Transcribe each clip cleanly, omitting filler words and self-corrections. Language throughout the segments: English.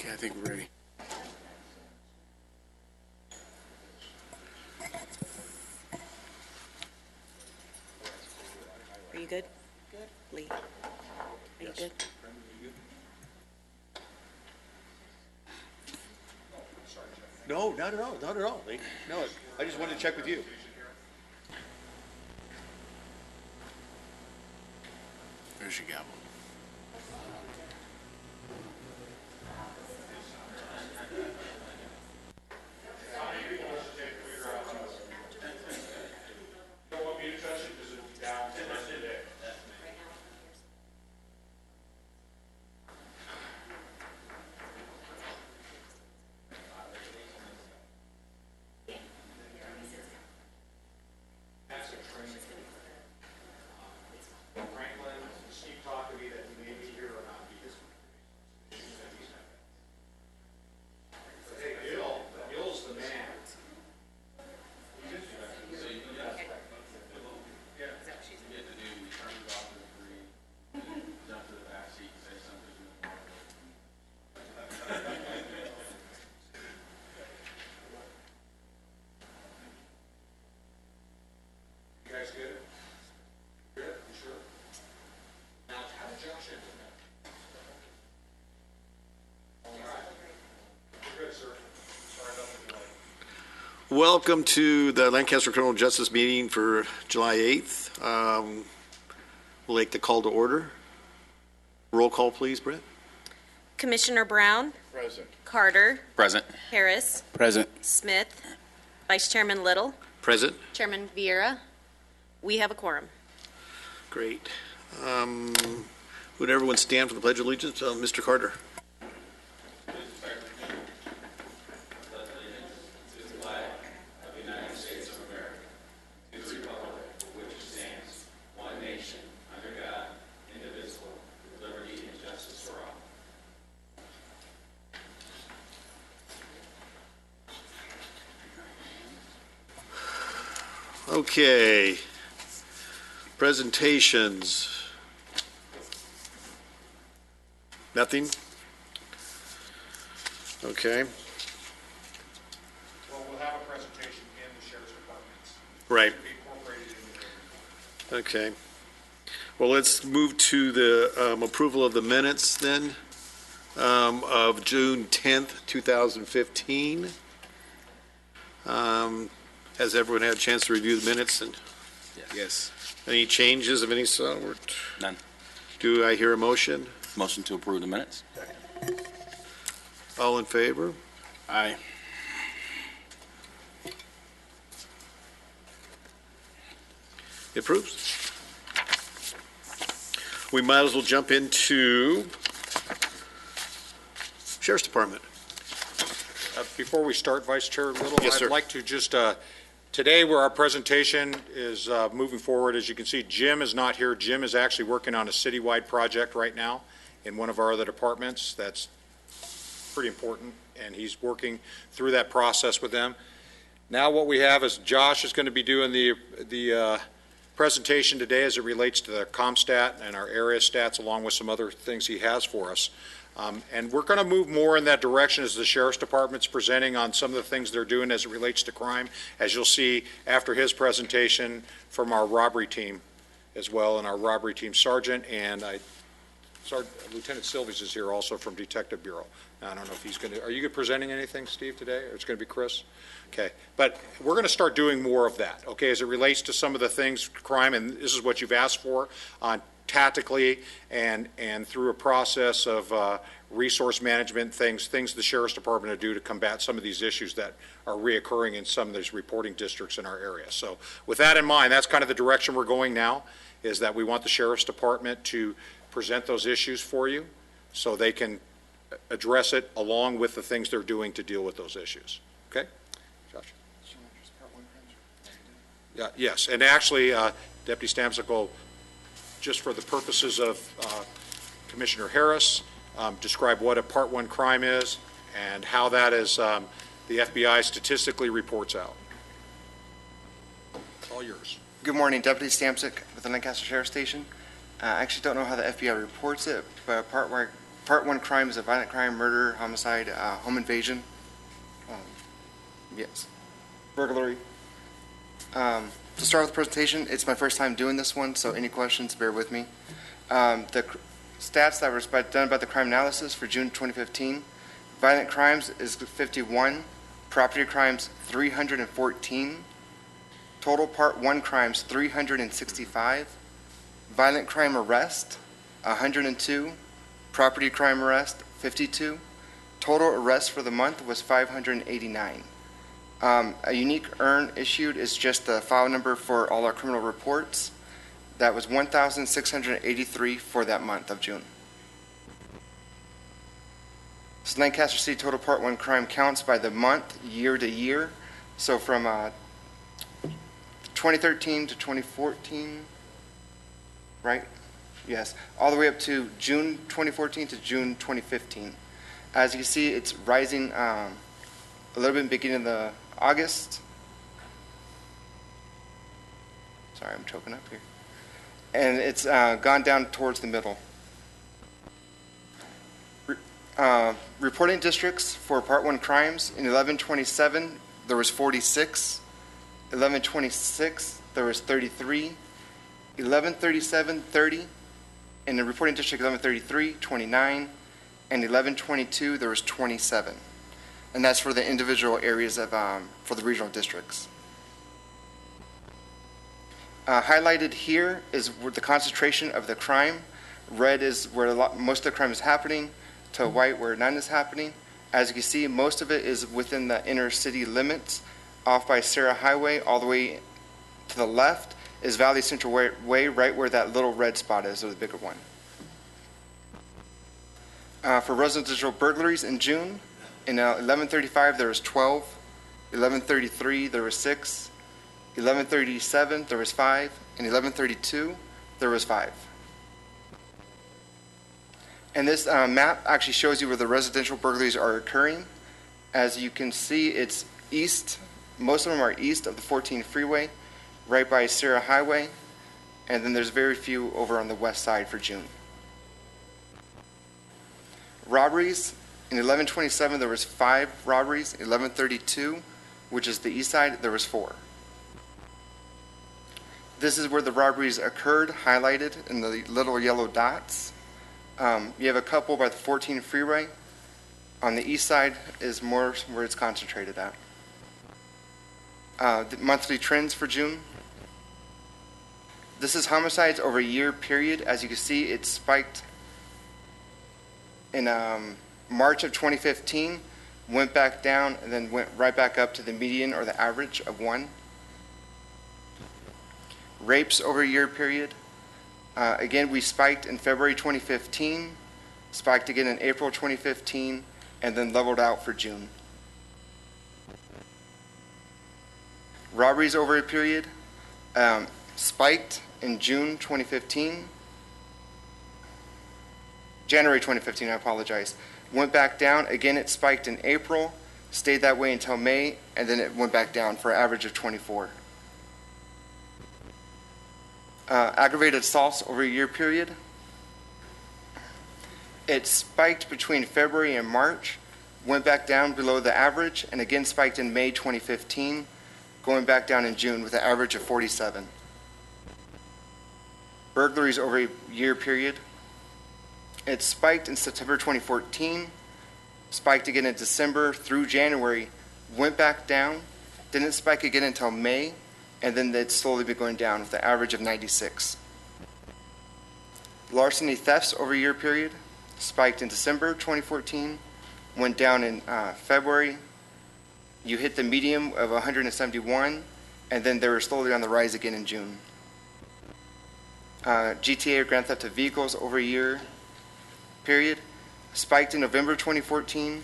Okay, I think we're ready. Are you good? Good. Lee, are you good? No, not at all, not at all, Lee. No, I just wanted to check with you. There's your gavel. Welcome to the Lancaster Criminal Justice meeting for July 8th. We'll take the call to order. Roll call, please, Brett. Commissioner Brown? Present. Carter? Present. Harris? Present. Smith? Vice Chairman Little? Present. Chairman Vieira? We have a quorum. Great. Would everyone stand for the Pledge of Allegiance? Mr. Carter. Okay. Presentations. Nothing? Okay. Well, we'll have a presentation in the sheriff's departments. Right. It'll be incorporated in the Okay. Well, let's move to the approval of the minutes then of June 10th, 2015. Has everyone had a chance to review the minutes? And Yes. any changes of any sort? None. Do I hear a motion? Motion to approve the minutes? All in favor? Aye. It approves. We might as well jump into Sheriff's Department. Before we start, Vice Chair Little, Yes, sir. I'd like to just, today where our presentation is moving forward, as you can see, Jim is not here. Jim is actually working on a citywide project right now in one of our other departments. That's pretty important, and he's working through that process with them. Now what we have is Josh is going to be doing the presentation today as it relates to the CompStat and our area stats, along with some other things he has for us. And we're going to move more in that direction as the Sheriff's Department's presenting on some of the things they're doing as it relates to crime, as you'll see after his presentation from our robbery team as well, and our robbery team sergeant, and Lieutenant Silvies is here also from Detective Bureau. Now, I don't know if he's going to, are you presenting anything, Steve, today, or it's going to be Chris? Okay, but we're going to start doing more of that, okay, as it relates to some of the things, crime, and this is what you've asked for, tactically and through a process of resource management, things the Sheriff's Department will do to combat some of these issues that are reoccurring in some of these reporting districts in our area. So with that in mind, that's kind of the direction we're going now, is that we want the Sheriff's Department to present those issues for you so they can address it along with the things they're doing to deal with those issues. Okay? Josh? Yeah, yes, and actually, Deputy Stamsicle, just for the purposes of Commissioner Harris, describe what a Part 1 crime is and how that is the FBI statistically reports out. All yours. Good morning, Deputy Stamsic with the Lancaster Sheriff's Station. I actually don't know how the FBI reports it, but Part Part 1 crime is a violent crime, murder, homicide, home invasion. Yes. Burglary. To start with the presentation, it's my first time doing this one, so any questions, bear with me. Stats that were done by the crime analysis for June 2015. Violent crimes is 51. Property crimes, 314. Total Part 1 crimes, 365. Violent crime arrest, 102. Property crime arrest, 52. Total arrests for the month was 589. A unique earn issued is just the file number for all our criminal reports. That was 1,683 for that month of June. So Lancaster City total Part 1 crime counts by the month, year to year. So from 2013 to 2014, right? Yes, all the way up to June 2014 to June 2015. As you can see, it's rising a little bit in the beginning of the August. Sorry, I'm choking up here. And it's gone down towards the middle. Reporting districts for Part 1 crimes, in 1127, there was 46. 1126, there was 33. 1137, 30. In the reporting district 1133, 29. And 1122, there was 27. And that's for the individual areas of, for the regional districts. Highlighted here is where the concentration of the crime. Red is where most of the crime is happening, to white where none is happening. As you can see, most of it is within the inner city limits, off by Sarah Highway. All the way to the left is Valley Central Way, right where that little red spot is, or the bigger one. For residential burglaries in June, in 1135 there was 12, 1133 there was 6, 1137 there was 5, and 1132 there was 5. And this map actually shows you where the residential burglaries are occurring. As you can see, it's east. Most of them are east of the 14 freeway, right by Sarah Highway, and then there's very few over on the west side for June. Robberies, in 1127 there was 5 robberies. 1132, which is the east side, there was 4. This is where the robberies occurred, highlighted in the little yellow dots. You have a couple by the 14 freeway. On the east side is more where it's concentrated at. The monthly trends for June. This is homicides over a year period. As you can see, it spiked in March of 2015, went back down, and then went right back up to the median or the average of 1. Rapes over a year period. Again, we spiked in February 2015, spiked again in April 2015, and then leveled out for June. Robberies over a period, spiked in June 2015. January 2015, I apologize. Went back down. Again, it spiked in April, stayed that way until May, and then it went back down for an average of 24. Aggravated assaults over a year period. It spiked between February and March, went back down below the average, and again spiked in May 2015, going back down in June with an average of 47. Burglaries over a year period. It spiked in September 2014, spiked again in December through January, went back down, didn't spike again until May, and then it's slowly been going down with an average of 96. Larceny thefts over a year period, spiked in December 2014, went down in February. You hit the medium of 171, and then they were slowly on the rise again in June. GTA or grand theft of vehicles over a year period, spiked in November 2014,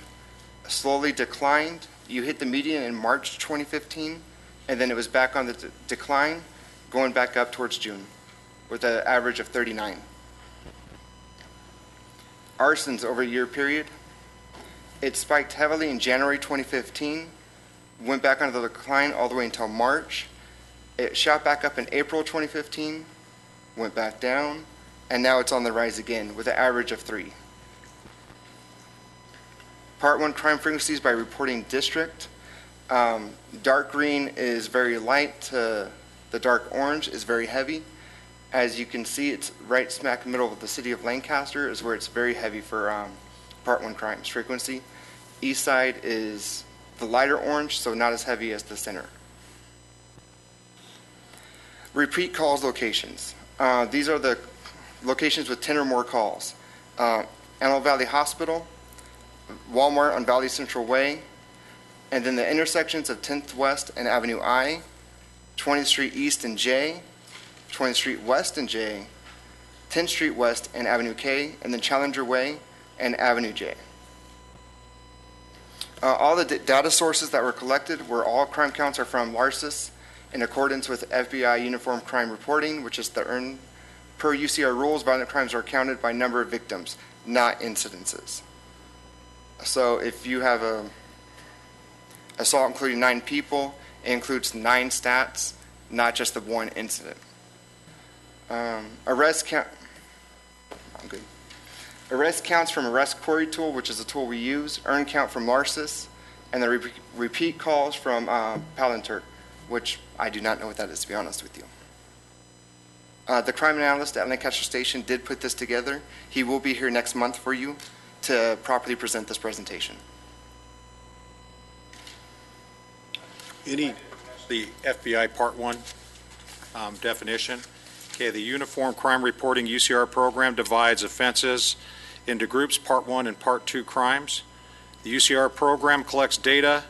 slowly declined. You hit the median in March 2015, and then it was back on the decline, going back up towards June with an average of 39. Arsons over a year period. It spiked heavily in January 2015, went back on the decline all the way until March. It shot back up in April 2015, went back down, and now it's on the rise again with an average of 3. Part 1 crime frequencies by reporting district. Dark green is very light to the dark orange is very heavy. As you can see, it's right smack in the middle of the city of Lancaster is where it's very heavy for Part 1 crimes frequency. East side is the lighter orange, so not as heavy as the center. Repeat calls locations. These are the locations with 10 or more calls. Antelope Valley Hospital, Walmart on Valley Central Way, and then the intersections of 10th West and Avenue I, 20th Street East and J, 20th Street West and J, 10th Street West and Avenue K, and then Challenger Way and Avenue J. All the data sources that were collected were all crime counts are from LARCIS in accordance with FBI Uniform Crime Reporting, which is the earn. Per UCR rules, violent crimes are counted by number of victims, not incidences. So if you have a assault including 9 people, it includes 9 stats, not just the one incident. Arrest count. I'm good. Arrest counts from Arrest Query Tool, which is a tool we use. Earn count from LARCIS, and the repeat calls from Palantir, which I do not know what that is, to be honest with you. The crime analyst at Lancaster Station did put this together. He will be here next month for you to properly present this presentation. Any, The FBI Part 1 definition. Okay, the Uniform Crime Reporting UCR program divides offenses into groups, Part 1 and Part 2 crimes. The UCR program collects data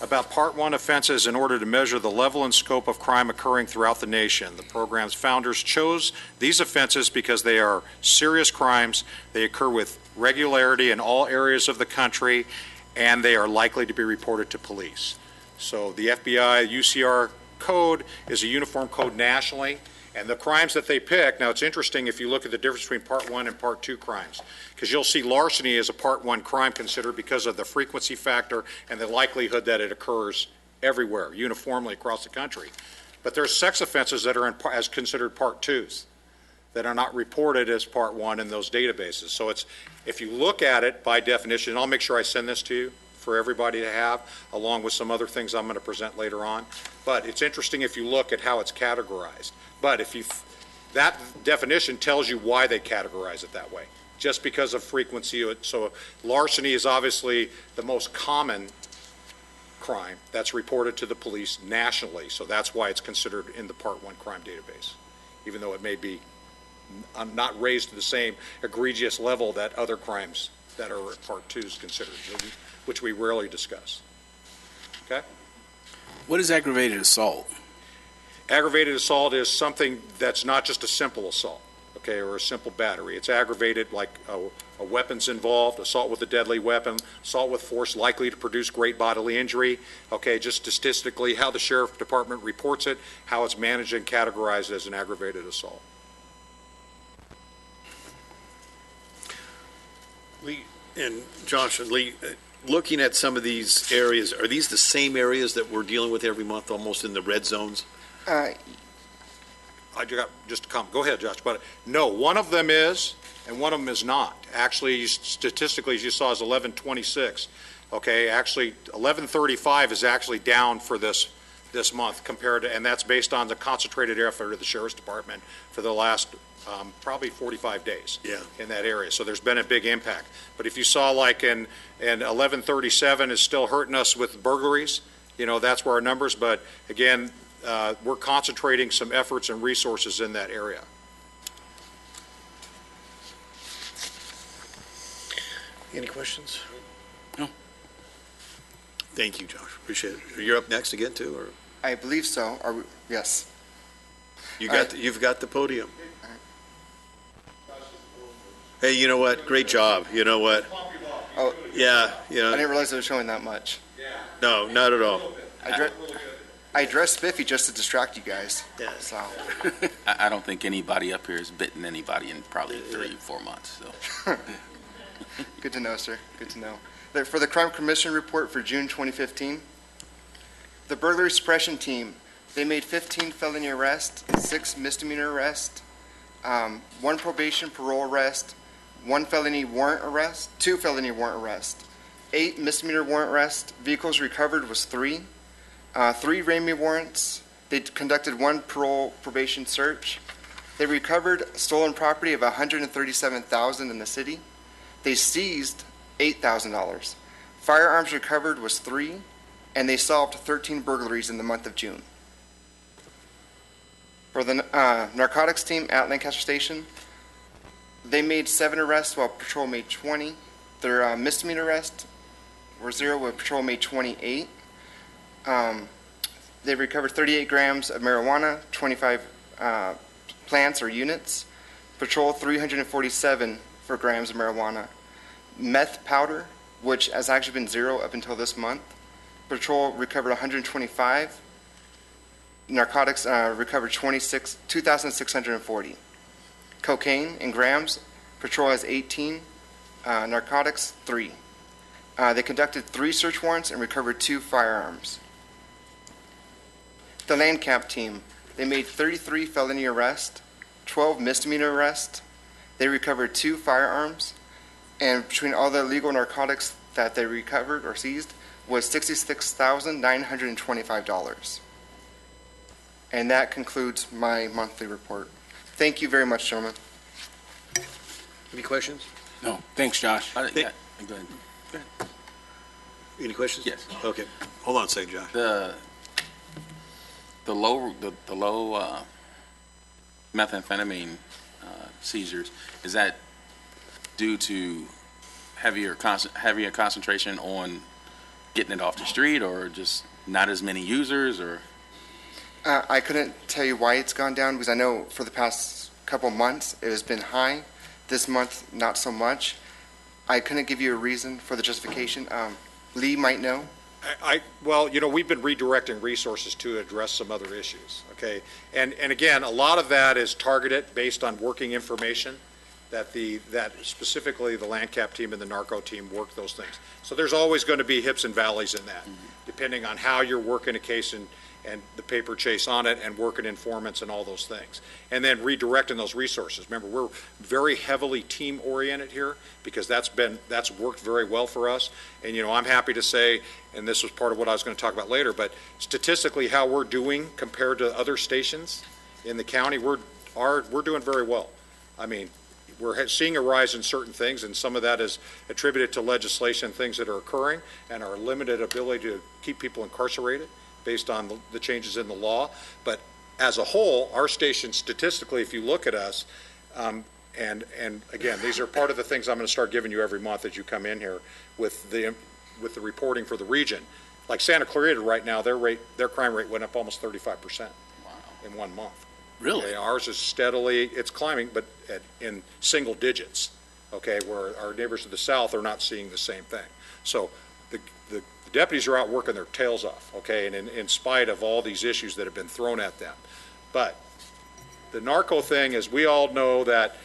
about Part 1 offenses in order to measure the level and scope of crime occurring throughout the nation. The program's founders chose these offenses because they are serious crimes, they occur with regularity in all areas of the country, and they are likely to be reported to police. So the FBI UCR code is a uniform code nationally, and the crimes that they pick, now it's interesting if you look at the difference between Part 1 and Part 2 crimes, because you'll see larceny as a Part 1 crime considered because of the frequency factor and the likelihood that it occurs everywhere, uniformly across the country. But there's sex offenses that are as considered Part 2s that are not reported as Part 1 in those databases. So it's, if you look at it by definition, and I'll make sure I send this to you for everybody to have, along with some other things I'm going to present later on. But it's interesting if you look at how it's categorized. But if you, that definition tells you why they categorize it that way, just because of frequency. So larceny is obviously the most common crime that's reported to the police nationally. So that's why it's considered in the Part 1 crime database, even though it may be not raised to the same egregious level that other crimes that are Part 2 is considered, which we rarely discuss. Okay? What is aggravated assault? Aggravated assault is something that's not just a simple assault, okay, or a simple battery. It's aggravated, like a weapon's involved, assault with a deadly weapon, assault with force likely to produce great bodily injury, okay, just statistically how the sheriff department reports it, how it's managed and categorized as an aggravated assault. Lee and Josh and Lee, looking at some of these areas, are these the same areas that we're dealing with every month, almost in the red zones? I got just a comment. Go ahead, Josh. But no, one of them is, and one of them is not. Actually, statistically, as you saw, is 1126. Okay, actually, 1135 is actually down for this month compared to, and that's based on the concentrated effort of the sheriff's department for the last probably 45 days in that area. So there's been a big impact. But if you saw like in 1137 is still hurting us with burglaries, you know, that's where our numbers, but again, we're concentrating some efforts and resources in that area. Any questions? No. Thank you, Josh. Appreciate it. You're up next again, too, or I believe so. Are we? Yes. you've got the podium. Hey, you know what? Great job. You know what? Oh, Yeah, I didn't realize it was showing that much. no, not at all. I dressed spiffy just to distract you guys. Yeah. So, I don't think anybody up here has bitten anybody in probably 3-4 months. So. good to know, sir. Good to know. For the Crime Commission report for June 2015, the burglary suppression team, they made 15 felony arrests, 6 misdemeanor arrests, 1 probation parole arrest, 1 felony warrant arrest, 2 felony warrant arrests, 8 misdemeanor warrant arrests. Vehicles recovered was 3. 3 Ramey warrants. They conducted 1 parole probation search. They recovered stolen property of $137,000 in the city. They seized $8,000. Firearms recovered was 3, and they solved 13 burglaries in the month of June. For the narcotics team at Lancaster Station, they made 7 arrests while patrol made 20. Their misdemeanor arrests were 0 while patrol made 28. They recovered 38 grams of marijuana, 25 plants or units. Patrol 347 for grams of marijuana. Meth powder, which has actually been 0 up until this month. Patrol recovered 125. Narcotics recovered 2,640. Cocaine in grams, patrol has 18. Narcotics, 3. They conducted 3 search warrants and recovered 2 firearms. The land camp team, they made 33 felony arrests, 12 misdemeanor arrests. They recovered 2 firearms, and between all the illegal narcotics that they recovered or seized was $66,925. And that concludes my monthly report. Thank you very much, gentlemen. Any questions? No, thanks, Josh. Go ahead. Any questions? Yes. Okay. Hold on a second, Josh. The low methamphetamine seizures, is that due to heavier concentration on getting it off the street, or just not as many users, or? I couldn't tell you why it's gone down, because I know for the past couple months it has been high. This month, not so much. I couldn't give you a reason for the justification. Lee might know. Well, we've been redirecting resources to address some other issues, okay? And again, a lot of that is targeted based on working information that specifically the LANDCAP team and the narco team work those things. So there's always going to be hips and valleys in that, depending on how you're working a case and the paper chase on it and working informants and all those things. And then redirecting those resources. Remember, we're very heavily team-oriented here because that's worked very well for us. And, I'm happy to say, and this was part of what I was going to talk about later, but statistically how we're doing compared to other stations in the county, we're doing very well. I mean, we're seeing a rise in certain things, and some of that is attributed to legislation, things that are occurring, and our limited ability to keep people incarcerated based on the changes in the law. But as a whole, our station statistically, if you look at us, and again, these are part of the things I'm going to start giving you every month as you come in here with the reporting for the region. Like Santa Clarita right now, their crime rate went up almost 35% in 1 month. Really? Okay, ours is steadily, it's climbing, but in single digits, okay, where our neighbors to the south are not seeing the same thing. So the deputies are out working their tails off, okay, and in spite of all these issues that have been thrown at them. But the narco thing, as we all know that,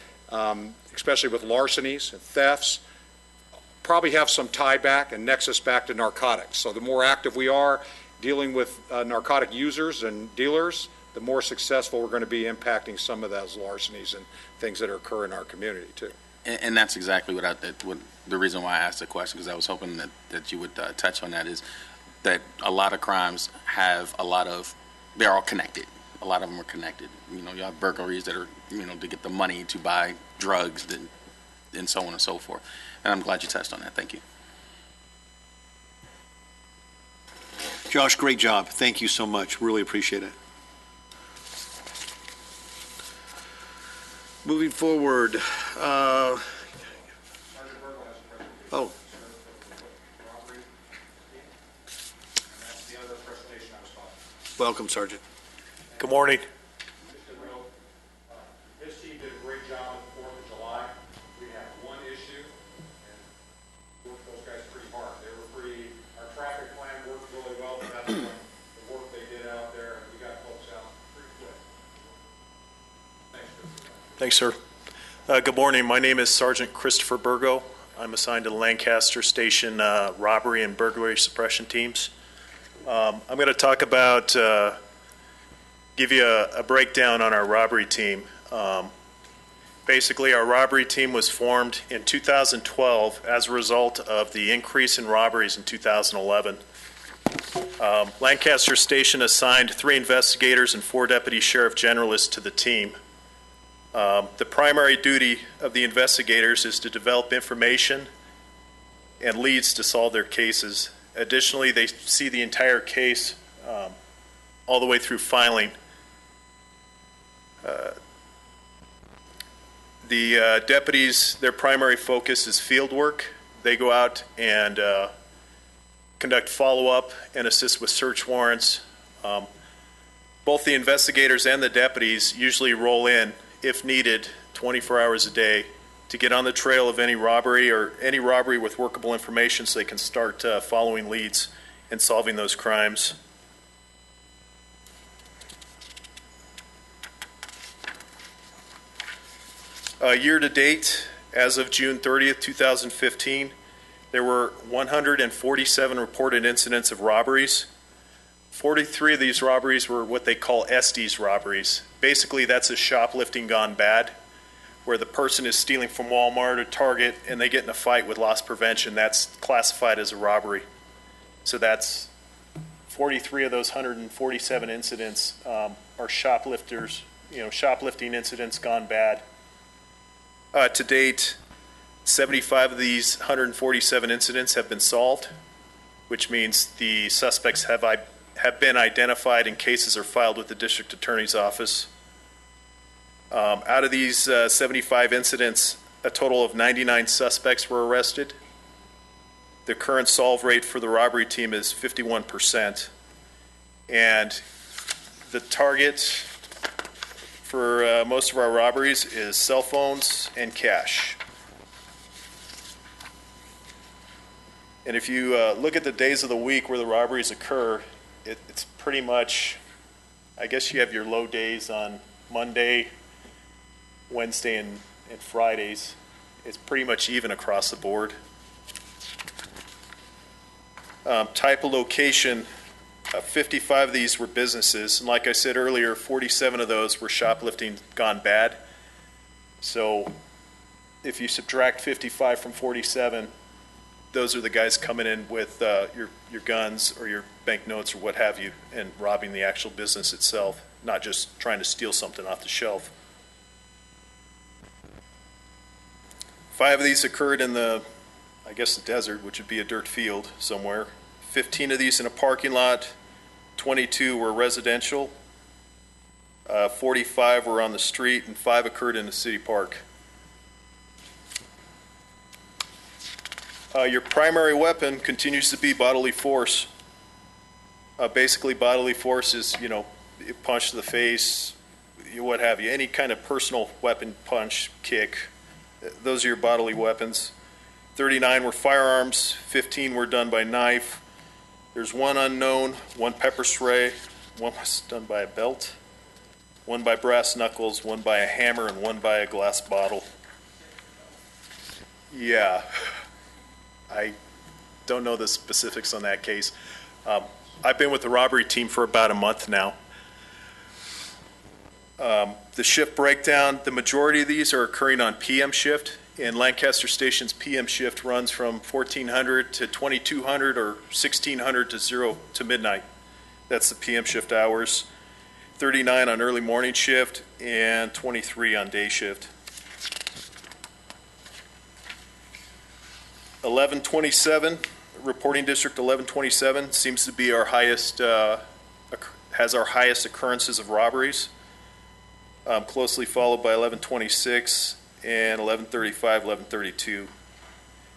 especially with larcenies and thefts, probably have some tie back and nexus back to narcotics. So the more active we are dealing with narcotic users and dealers, the more successful we're going to be impacting some of those larcenies and things that occur in our community too. And that's exactly what the reason why I asked the question, because I was hoping that you would touch on that, is that a lot of crimes they're all connected. A lot of them are connected. You have burglaries that are, to get the money to buy drugs and so on and so forth. And I'm glad you touched on that. Thank you. Josh, great job. Thank you so much. Really appreciate it. Moving forward, welcome, Sergeant. Good morning. His team did a great job on the 4th of July. We had one issue, and worked those guys pretty hard. Our traffic plan worked really well, but that's the work they did out there, and we got folks out pretty quick. Thanks, sir. Good morning. My name is Sergeant Christopher Burgo. I'm assigned to the Lancaster Station robbery and burglary suppression teams. I'm going to talk about, give you a breakdown on our robbery team. Basically, our robbery team was formed in 2012 as a result of the increase in robberies in 2011. Lancaster Station assigned 3 investigators and 4 deputy sheriff generalists to the team. The primary duty of the investigators is to develop information and leads to solve their cases. Additionally, they see the entire case all the way through filing. The deputies, their primary focus is field work. They go out and conduct follow-up and assist with search warrants. Both the investigators and the deputies usually roll in, if needed, 24 hours a day to get on the trail of any robbery or any robbery with workable information so they can start following leads and solving those crimes. Year to date, as of June 30th, 2015, there were 147 reported incidents of robberies. 43 of these robberies were what they call Estes robberies. Basically, that's a shoplifting gone bad, where the person is stealing from Walmart or Target and they get in a fight with loss prevention. That's classified as a robbery. So that's 43 of those 147 incidents are shoplifters, shoplifting incidents gone bad. To date, 75 of these 147 incidents have been solved, which means the suspects have been identified and cases are filed with the district attorney's office. Out of these 75 incidents, a total of 99 suspects were arrested. The current solve rate for the robbery team is 51%. And the target for most of our robberies is cell phones and cash. And if you look at the days of the week where the robberies occur, it's pretty much, I guess you have your low days on Monday, Wednesday, and Fridays. It's pretty much even across the board. Type of location, 55 of these were businesses. And like I said earlier, 47 of those were shoplifting gone bad. So if you subtract 55 from 47, those are the guys coming in with your guns or your banknotes or what have you and robbing the actual business itself, not just trying to steal something off the shelf. 5 of these occurred in the desert, which would be a dirt field somewhere. 15 of these in a parking lot. 22 were residential. 45 were on the street, and 5 occurred in the city park. Your primary weapon continues to be bodily force. Basically, bodily force is, punch to the face, what have you, any kind of personal weapon, punch, kick. Those are your bodily weapons. 39 were firearms, 15 were done by knife. There's 1 unknown, 1 pepper spray, 1 was done by a belt, 1 by brass knuckles, 1 by a hammer, and 1 by a glass bottle. Yeah, I don't know the specifics on that case. I've been with the robbery team for about a month now. The shift breakdown, the majority of these are occurring on PM shift, and Lancaster Station's PM shift runs from 1400 to 2200 or 1600 to 0 to midnight. That's the PM shift hours. 39 on early morning shift and 23 on day shift. 1127, reporting district 1127 seems to be our highest, has our highest occurrences of robberies. Closely followed by 1126 and 1135, 1132.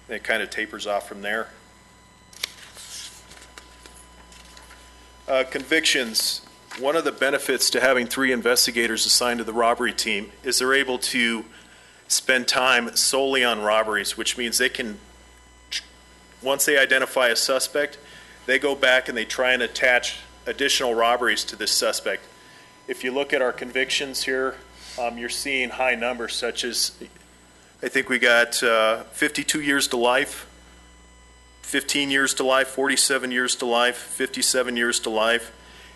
And it kind of tapers off from there. Convictions. One of the benefits to having 3 investigators assigned to the robbery team is they're able to spend time solely on robberies, which means they can, once they identify a suspect, they go back and they try and attach additional robberies to this suspect. If you look at our convictions here, you're seeing high numbers such as, I think we got 52 years to life, 15 years to life, 47 years to life, 57 years to life.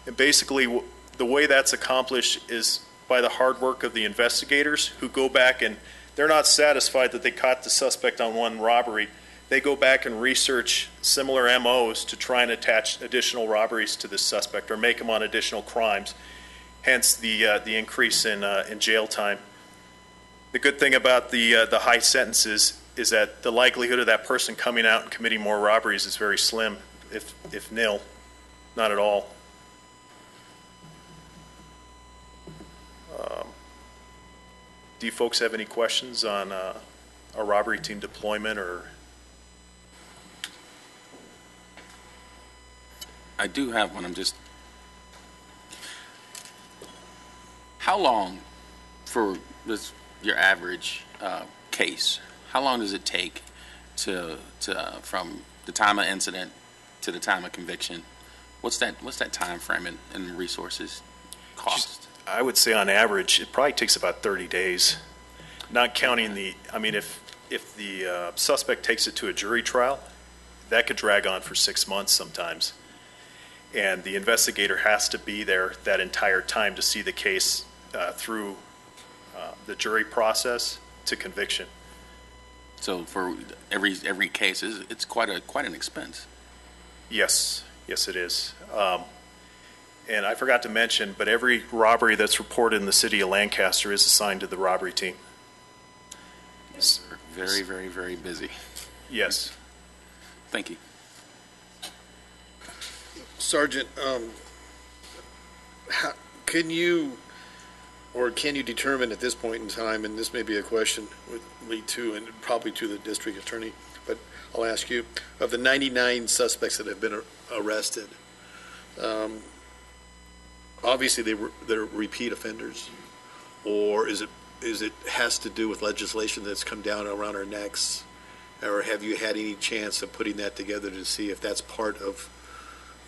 And basically the way that's accomplished is by the hard work of the investigators who go back and they're not satisfied that they caught the suspect on one robbery. They go back and research similar MOs to try and attach additional robberies to this suspect or make him on additional crimes, hence the increase in jail time. The good thing about the high sentences is that the likelihood of that person coming out and committing more robberies is very slim, if nil, not at all. Do you folks have any questions on a robbery team deployment or? I do have one. How long for your average case? How long does it take to from the time of incident to the time of conviction? What's that time frame and resources cost? I would say on average, it probably takes about 30 days, not counting if the suspect takes it to a jury trial, that could drag on for 6 months sometimes. And the investigator has to be there that entire time to see the case through the jury process to conviction. So for every case, it's quite an expense. Yes, it is. And I forgot to mention, but every robbery that's reported in the city of Lancaster is assigned to the robbery team. Yes, sir. Very, very, very busy. Yes. Thank you. Sergeant, can you determine at this point in time, and this may be a question with Lee too, and probably to the district attorney, but I'll ask you, of the 99 suspects that have been arrested, obviously they're repeat offenders, or is it has to do with legislation that's come down around our necks, or have you had any chance of putting that together to see if that's part of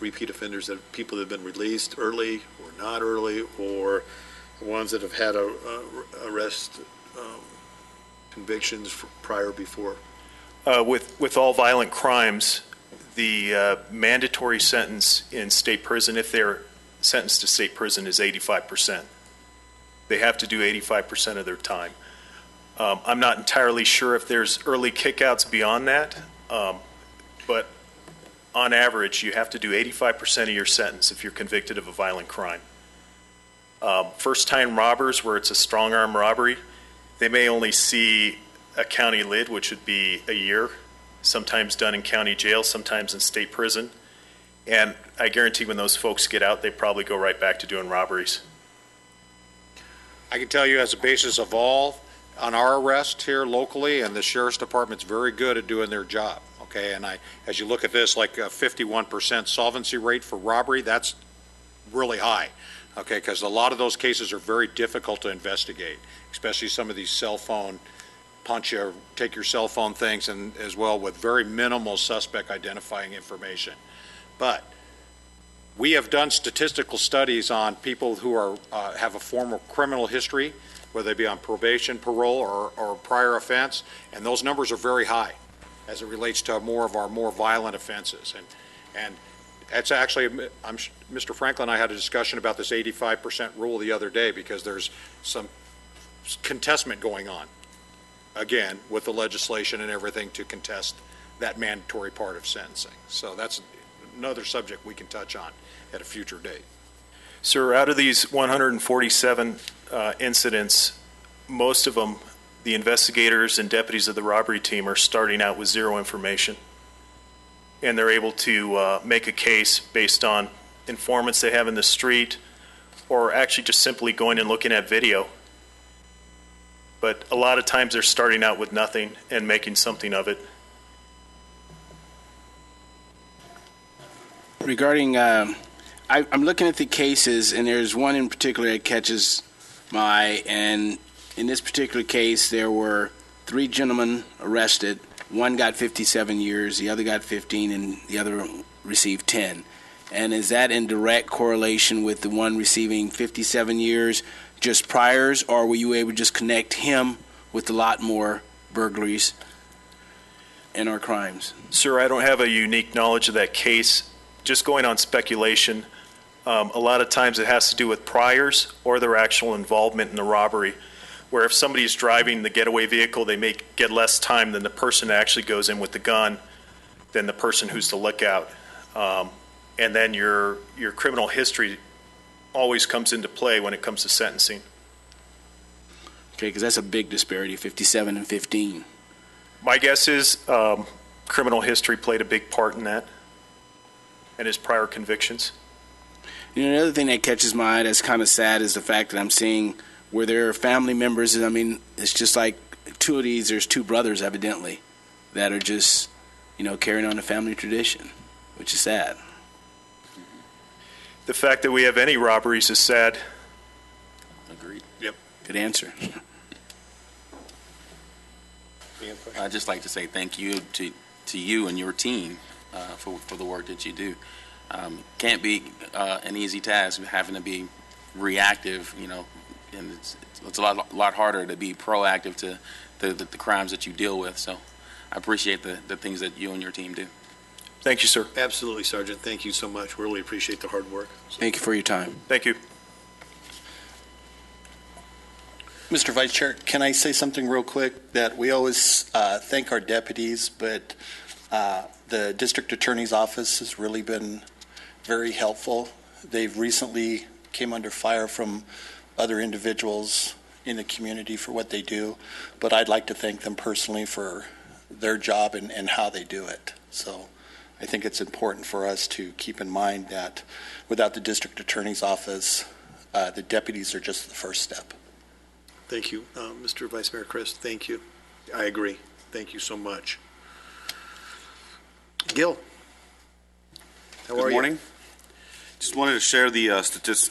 repeat offenders, that people that have been released early or not early, or ones that have had arrest convictions prior before? With all violent crimes, the mandatory sentence in state prison, if they're sentenced to state prison, is 85%. They have to do 85% of their time. I'm not entirely sure if there's early kickouts beyond that, but on average, you have to do 85% of your sentence if you're convicted of a violent crime. First-time robbers, where it's a strong-arm robbery, they may only see a county lid, which would be a year, sometimes done in county jail, sometimes in state prison. And I guarantee when those folks get out, they probably go right back to doing robberies. I can tell you as a basis of all on our arrest here locally, and the sheriff's department's very good at doing their job. Okay, and as you look at this, like a 51% solvency rate for robbery, that's really high. Okay, because a lot of those cases are very difficult to investigate, especially some of these cell phone take your cell phone things, and as well with very minimal suspect identifying information. But we have done statistical studies on people who are have a former criminal history, whether they be on probation, parole, or prior offense, and those numbers are very high as it relates to more of our more violent offenses. And that's actually, Mr. Franklin and I had a discussion about this 85% rule the other day, because there's some contestment going on, again, with the legislation and everything to contest that mandatory part of sentencing. So that's another subject we can touch on at a future date. Sir, out of these 147 incidents, most of them, the investigators and deputies of the robbery team are starting out with zero information. And they're able to make a case based on informants they have in the street, or actually just simply going and looking at video. But a lot of times they're starting out with nothing and making something of it. Regarding, I'm looking at the cases, and there's one in particular that catches my eye. And in this particular case, there were 3 gentlemen arrested. One got 57 years, the other got 15, and the other received 10. And is that in direct correlation with the one receiving 57 years just priors, or were you able to just connect him with a lot more burglaries and or crimes? Sir, I don't have a unique knowledge of that case. Just going on speculation, A lot of times it has to do with priors or their actual involvement in the robbery, where if somebody's driving the getaway vehicle, they may get less time than the person that actually goes in with the gun than the person who's the lookout. And then your criminal history always comes into play when it comes to sentencing. Okay, because that's a big disparity, 57 and 15. My guess is criminal history played a big part in that, and his prior convictions. You know, another thing that catches my eye that's kind of sad is the fact that I'm seeing where there are family members. I mean, it's just like two of these, there's two brothers evidently that are just, you know, carrying on the family tradition, which is sad. The fact that we have any robberies is sad. Agreed. Good answer. I'd just like to say thank you to you and your team for the work that you do. Can't be an easy task having to be reactive, you know, and it's a lot harder to be proactive to the crimes that you deal with. So I appreciate the things that you and your team do. Thank you, sir. Absolutely, Sergeant. Thank you so much. Really appreciate the hard work. Thank you for your time. Thank you. Mr. Vice Chair, can I say something real quick? That we always thank our deputies, but the District Attorney's Office has really been very helpful. They've recently came under fire from other individuals in the community for what they do, but I'd like to thank them personally for their job and how they do it. So I think it's important for us to keep in mind that without the District Attorney's Office, the deputies are just the first step. Thank you, Mr. Vice Mayor Chris. Thank you. I agree. Thank you so much. Gil, how are you? Good morning. Just wanted to share the a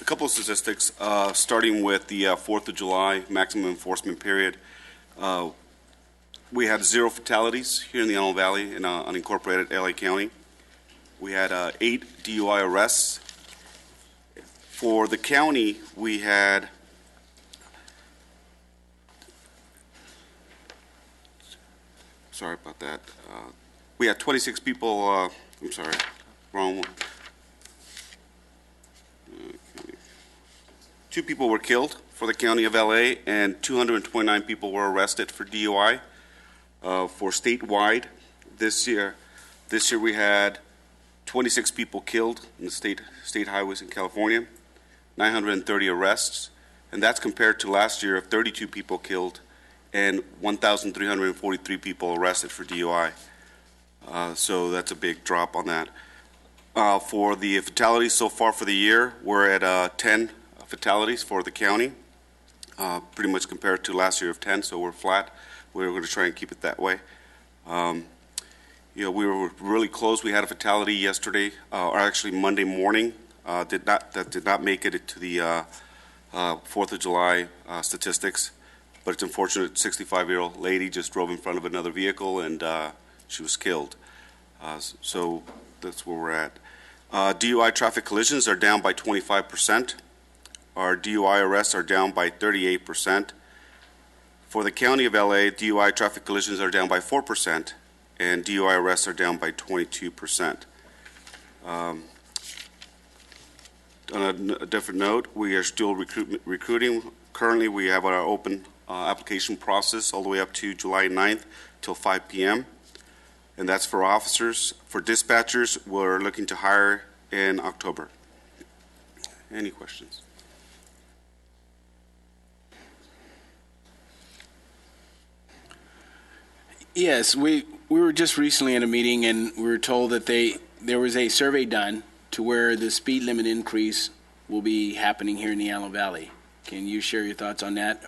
couple of statistics, starting with the 4th of July maximum enforcement period. We had 0 fatalities here in the Antelope Valley in unincorporated LA County. We had 8 DUI arrests. For the county, we had sorry about that. We had 26 people, I'm sorry, wrong one. 2 people were killed for the county of LA, and 229 people were arrested for DUI. For statewide, this year we had 26 people killed in the state highways in California, 930 arrests, and that's compared to last year of 32 people killed and 1,343 people arrested for DUI. So that's a big drop on that. For the fatalities so far for the year, we're at 10 fatalities for the county, pretty much compared to last year of 10, so we're flat. We're going to try and keep it that way. You know, we were really close. We had a fatality yesterday, or actually Monday morning, that did not make it to the 4th of July statistics. But it's unfortunate, 65-year-old lady just drove in front of another vehicle and she was killed. So that's where we're at. DUI traffic collisions are down by 25%. Our DUI arrests are down by 38%. For the county of LA, DUI traffic collisions are down by 4%, and DUI arrests are down by 22%. On a different note, we are still recruiting. Currently, we have our open application process all the way up to July 9th till 5 p.m., and that's for officers. For dispatchers, we're looking to hire in October. Any questions? Yes, we were just recently in a meeting, and we were told that there was a survey done to where the speed limit increase will be happening here in the Antelope Valley. Can you share your thoughts on that?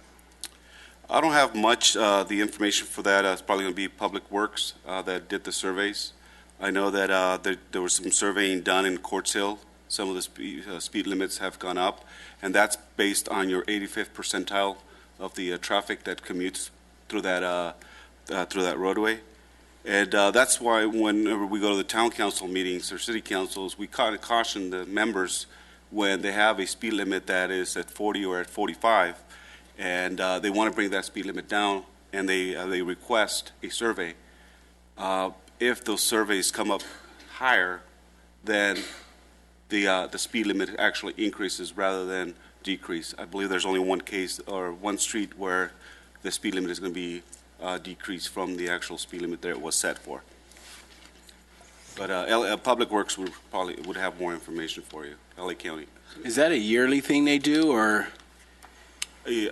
I don't have much. The information for that is probably going to be Public Works that did the surveys. I know that there was some surveying done in Quartz Hill. Some of the speed limits have gone up, and that's based on your 85th percentile of the traffic that commutes through that roadway. And that's why whenever we go to the town council meetings or city councils, we kind of caution the members when they have a speed limit that is at 40 or at 45, and they want to bring that speed limit down, and they request a survey. If those surveys come up higher, then the speed limit actually increases rather than decrease. I believe there's only one case or one street where the speed limit is going to be decreased from the actual speed limit that it was set for. But Public Works would have more information for you, LA County. Is that a yearly thing they do, or?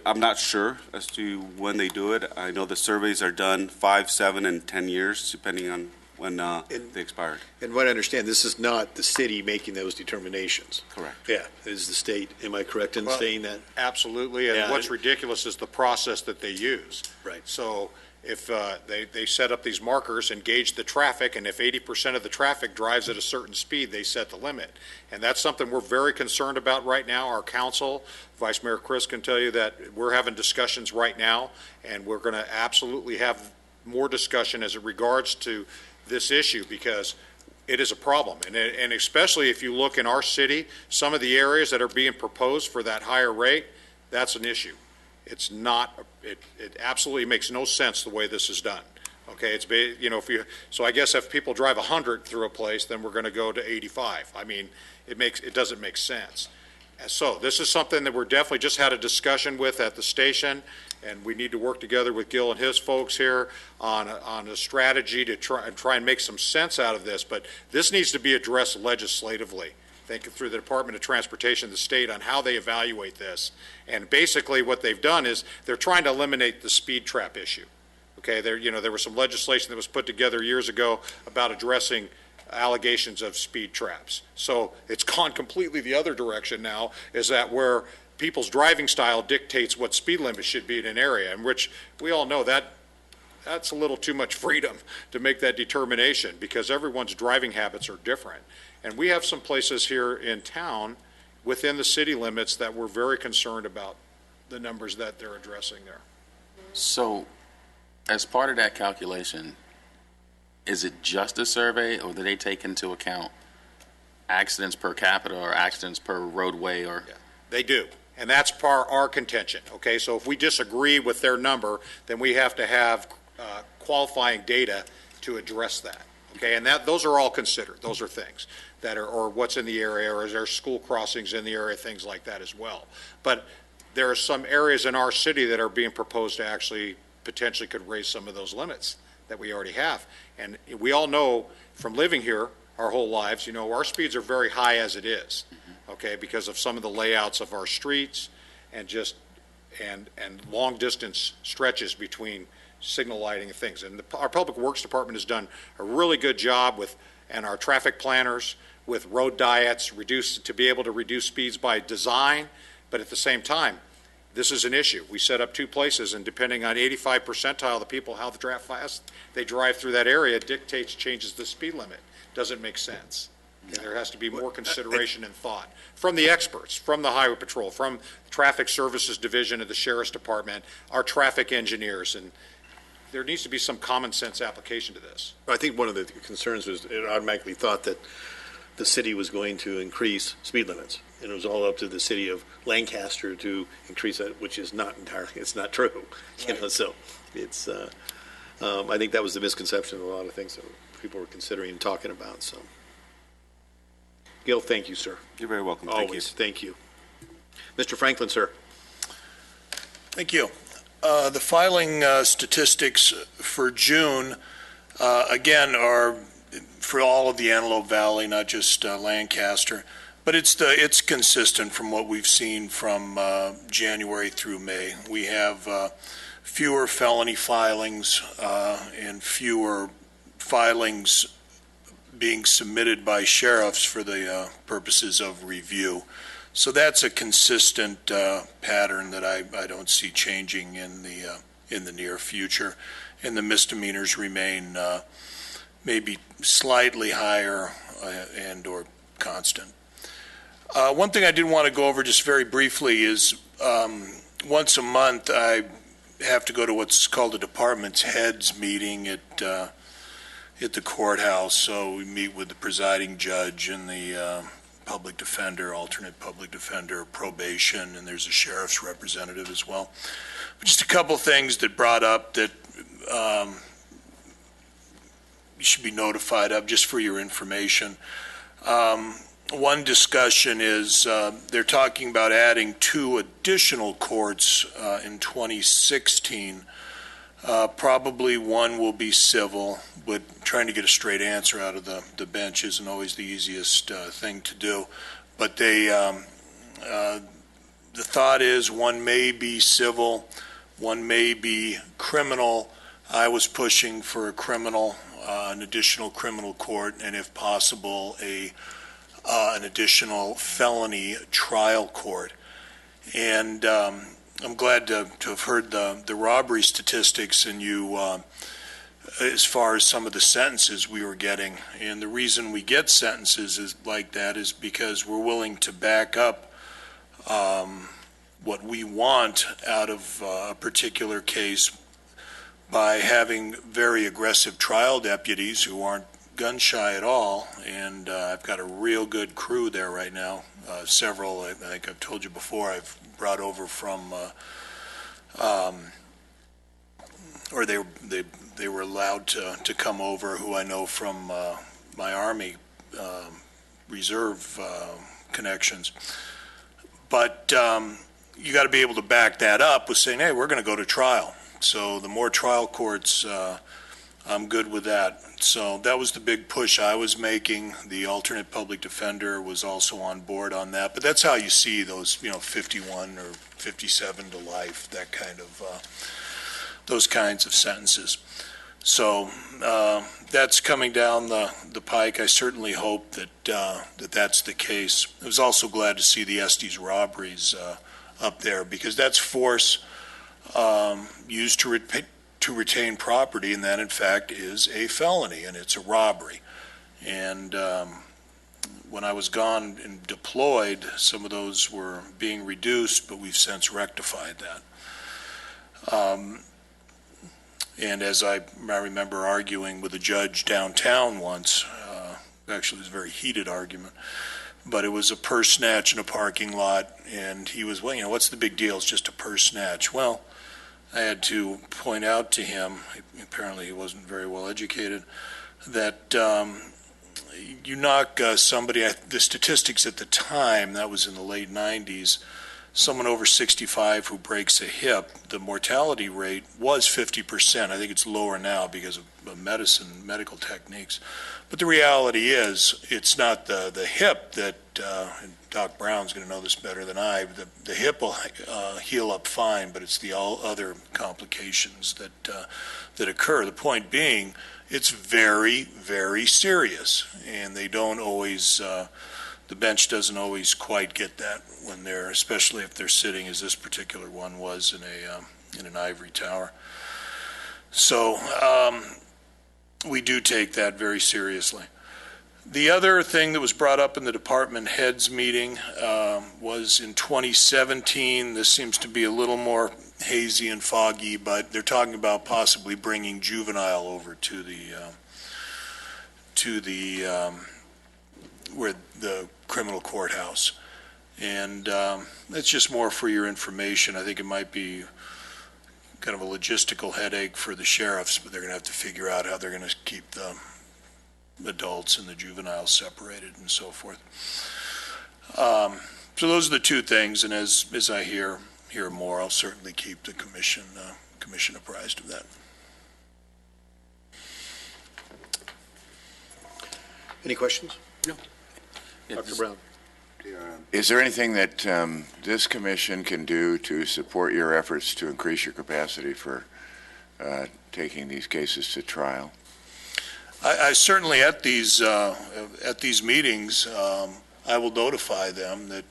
I'm not sure as to when they do it. I know the surveys are done 5, 7, and 10 years, depending on when they expired. And what I understand, this is not the city making those determinations. Correct. Yeah, it is the state. Am I correct in Well, saying that? Absolutely, and Yeah. what's ridiculous is the process that they use. Right. So if they set up these markers and gauge the traffic, and if 80% of the traffic drives at a certain speed, they set the limit. And that's something we're very concerned about right now. Our council, Vice Mayor Chris can tell you that we're having discussions right now, and we're going to absolutely have more discussion as it regards to this issue, because it is a problem. And especially if you look in our city, some of the areas that are being proposed for that higher rate, that's an issue. It's not, it absolutely makes no sense the way this is done. Okay, so I guess if people drive 100 through a place, then we're going to go to 85. I mean, it doesn't make sense. And so this is something that we're definitely just had a discussion with at the station, and we need to work together with Gil and his folks here on a strategy to try and make some sense out of this. But this needs to be addressed legislatively. Thinking through the Department of Transportation, the state, on how they evaluate this. And basically what they've done is they're trying to eliminate the speed trap issue. Okay, there was some legislation that was put together years ago about addressing allegations of speed traps. So it's gone completely the other direction now, is that where people's driving style dictates what speed limit should be in an area, in which we all know that's a little too much freedom to make that determination, because everyone's driving habits are different. And we have some places here in town within the city limits that we're very concerned about the numbers that they're addressing there. So, as part of that calculation, is it just a survey, or do they take into account accidents per capita or accidents per roadway? Or They do, and that's our contention. Okay, so if we disagree with their number, then we have to have qualifying data to address that. Okay, and those are all considered. Those are things that are, or what's in the area, or is there school crossings in the area, things like that as well. But there are some areas in our city that are being proposed to actually potentially could raise some of those limits that we already have. And we all know from living here our whole lives, our speeds are very high as it is, okay, because of some of the layouts of our streets and just, and long distance stretches between signal lighting and things. And our Public Works Department has done a really good job with, and our traffic planners, with road diets, to be able to reduce speeds by design, but at the same time, this is an issue. We set up 2 places, and depending on 85 percentile of the people, how fast they drive through that area changes the speed limit. Doesn't make sense. There has to be more consideration and thought from the experts, from the Highway Patrol, from Traffic Services Division of the Sheriff's Department, our traffic engineers, and there needs to be some common sense application to this. I think one of the concerns was it automatically thought that the city was going to increase speed limits. And it was all up to the city of Lancaster to increase that, which is not entirely, it's not true. Right. So it's, I think that was the misconception of a lot of things that people were considering and talking about, so. Gil, thank you, sir. You're very welcome. Thank you. Always, thank you. Mr. Franklin, sir. Thank you. The filing statistics for June, again, are for all of the Antelope Valley, not just Lancaster, but it's consistent from what we've seen from January through May. We have fewer felony filings and fewer filings being submitted by sheriffs for the purposes of review. So that's a consistent pattern that I don't see changing in the near future, and the misdemeanors remain maybe slightly higher and or constant. One thing I did want to go over just very briefly is once a month I have to go to what's called a department's heads meeting at the courthouse. So we meet with the presiding judge and the public defender, alternate public defender, probation, and there's a sheriff's representative as well. Just a couple things that brought up that you should be notified of just for your information. one discussion is they're talking about adding 2 additional courts in 2016. Probably one will be civil, but trying to get a straight answer out of the bench isn't always the easiest thing to do. But the thought is one may be civil, one may be criminal. I was pushing for a criminal, an additional criminal court, and if possible, an additional felony trial court. And I'm glad to have heard the robbery statistics and you, as far as some of the sentences we were getting. And the reason we get sentences like that is because we're willing to back up what we want out of a particular case by having very aggressive trial deputies who aren't gun shy at all, and I've got a real good crew there right now. Several, I think I've told you before, I've brought over from, or they were allowed to come over, who I know from my Army Reserve connections. But you got to be able to back that up with saying, hey, we're going to go to trial. So the more trial courts, I'm good with that. So that was the big push I was making. The alternate public defender was also on board on that. But that's how you see those, 51 or 57 to life, that kind of, those kinds of sentences. So that's coming down the pike. I certainly hope that that's the case. I was also glad to see the Estes robberies up there, because that's force used to retain property, and that in fact is a felony, and it's a robbery. And when I was gone and deployed, some of those were being reduced, but we've since rectified that. And as I remember arguing with a judge downtown once, actually it was a very heated argument, but it was a purse snatch in a parking lot, and he was, well, what's the big deal? It's just a purse snatch. Well, I had to point out to him, apparently he wasn't very well educated, that you knock somebody, the statistics at the time, that was in the late 90s, someone over 65 who breaks a hip, the mortality rate was 50%. I think it's lower now because of medical techniques. But the reality is, it's not the hip that, and Doc Brown's going to know this better than I, the hip will heal up fine, but it's the all other complications that occur. The point being, it's very, very serious, and they don't always, the bench doesn't always quite get that when they're, especially if they're sitting, as this particular one was, in an ivory tower. So we do take that very seriously. The other thing that was brought up in the department heads meeting was in 2017. This seems to be a little more hazy and foggy, but they're talking about possibly bringing juvenile over to where the criminal courthouse. And that's just more for your information. I think it might be kind of a logistical headache for the sheriffs, but they're going to have to figure out how they're going to keep the adults and the juveniles separated and so forth. So those are the two things, and as I hear more, I'll certainly keep the commission apprised of that. Any questions? No. Dr. Brown? Is there anything that this commission can do to support your efforts to increase your capacity for taking these cases to trial? I certainly at these meetings, I will notify them that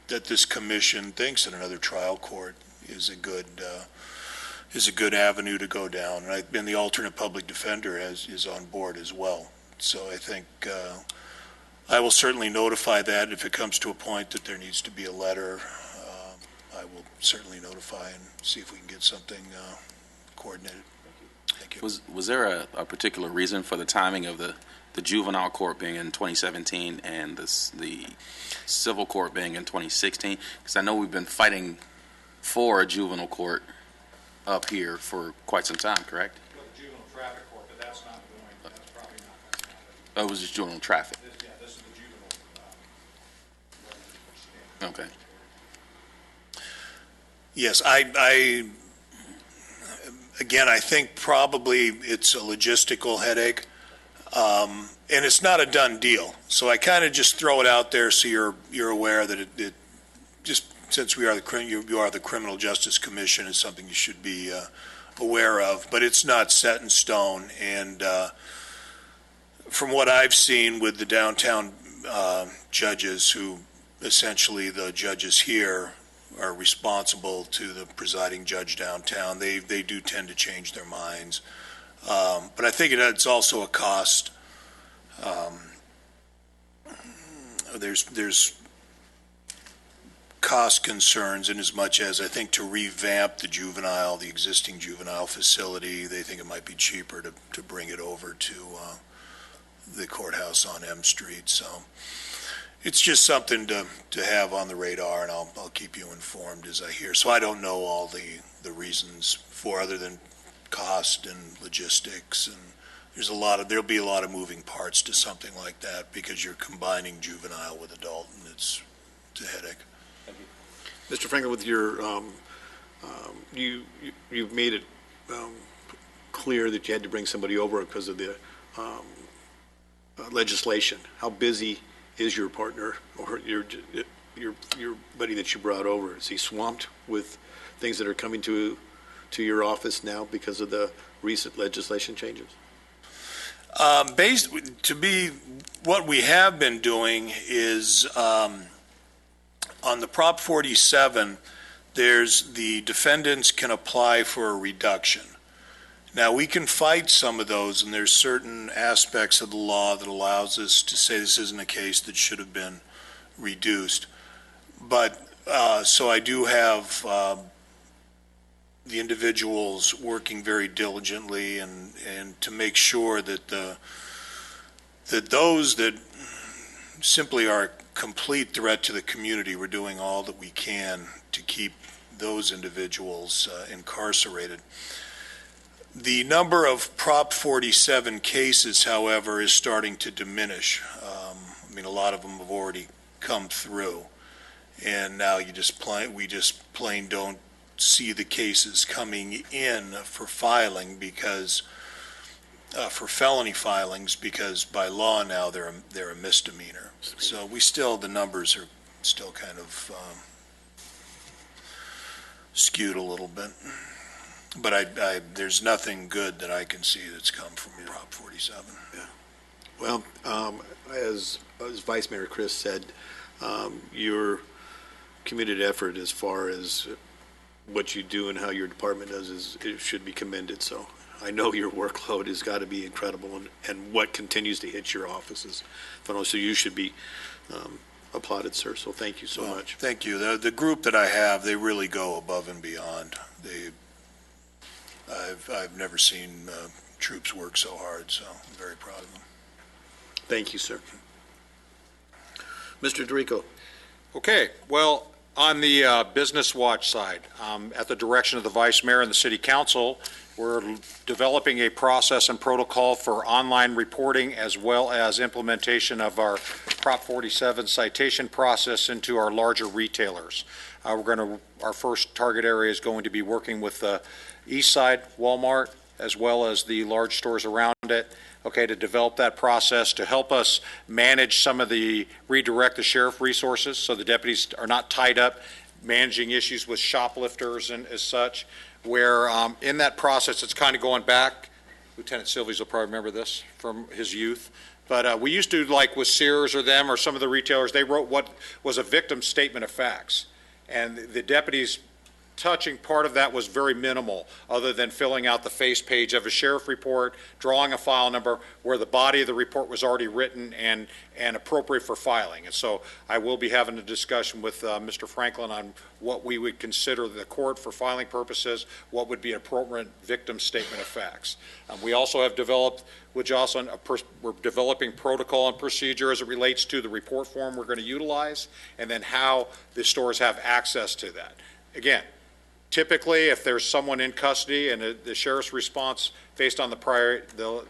that this commission thinks that another trial court is a good avenue to go down, and the alternate public defender is on board as well. So I think I will certainly notify that if it comes to a point that there needs to be a letter. I will certainly notify and see if we can get something coordinated. Thank you. Was there a particular reason for the timing of the juvenile court being in 2017 and the civil court being in 2016? Because I know we've been fighting for a juvenile court up here for quite some time, correct? Juvenile traffic court, but that's not going. That's probably not going to happen. Oh, it was just juvenile traffic. Yeah, this is the juvenile. Okay. Yes, again, I think probably it's a logistical headache, and it's not a done deal. So I kind of just throw it out there so you're aware that it just since you are the Criminal Justice Commission, is something you should be aware of. But it's not set in stone, and from what I've seen with the downtown judges, who essentially the judges here are responsible to the presiding judge downtown, they do tend to change their minds. But I think it's also a cost. There's cost concerns in as much as I think to revamp the existing juvenile facility, they think it might be cheaper to bring it over to the courthouse on M Street. So it's just something to have on the radar, and I'll keep you informed as I hear. So I don't know all the reasons for, other than cost and logistics, and there'll be a lot of moving parts to something like that because you're combining juvenile with adult, and it's a headache. Mr. Franklin, with your, you've made it clear that you had to bring somebody over because of the legislation. How busy is your partner or your buddy that you brought over? Is he swamped with things that are coming to your office now because of the recent legislation changes? What we have been doing is on the Prop 47, the defendants can apply for a reduction. Now, we can fight some of those, and there's certain aspects of the law that allows us to say this isn't a case that should have been reduced. But, so I do have the individuals working very diligently and to make sure that that those that simply are a complete threat to the community, we're doing all that we can to keep those individuals incarcerated. The number of Prop 47 cases, however, is starting to diminish. I mean, a lot of them have already come through, and now we just plain don't see the cases coming in for filing because for felony filings, because by law now they're a misdemeanor. So the numbers are still kind of skewed a little bit. But there's nothing good that I can see that's come from Prop 47. Yeah. Well, as Vice Mayor Chris said, your committed effort as far as what you do and how your department does it should be commended. So I know your workload has got to be incredible, and what continues to hit your offices. So you should be applauded, sir. So thank you so much. Thank you. The group that I have, they really go above and beyond. I've never seen troops work so hard, so I'm very proud of them. Thank you, sir. Mr. Dorico. Okay, well, on the Business Watch side, at the direction of the Vice Mayor and the City Council, we're developing a process and protocol for online reporting as well as implementation of our Prop 47 citation process into our larger retailers. Our first target area is going to be working with the East Side Walmart as well as the large stores around it, okay, to develop that process to help us manage some of the redirect the sheriff resources so the deputies are not tied up managing issues with shoplifters and as such, where in that process it's kind of going back. Lieutenant Silvies will probably remember this from his youth. But we used to, like with Sears or them or some of the retailers, they wrote what was a victim statement of facts. And the deputies touching part of that was very minimal, other than filling out the face page of a sheriff report, drawing a file number where the body of the report was already written and appropriate for filing. And so I will be having a discussion with Mr. Franklin on what we would consider the court for filing purposes, what would be an appropriate victim statement of facts. We also have developed with Jocelyn, we're developing protocol and procedure as it relates to the report form we're going to utilize, and then how the stores have access to that. Again, typically, if there's someone in custody and the sheriff's response based on the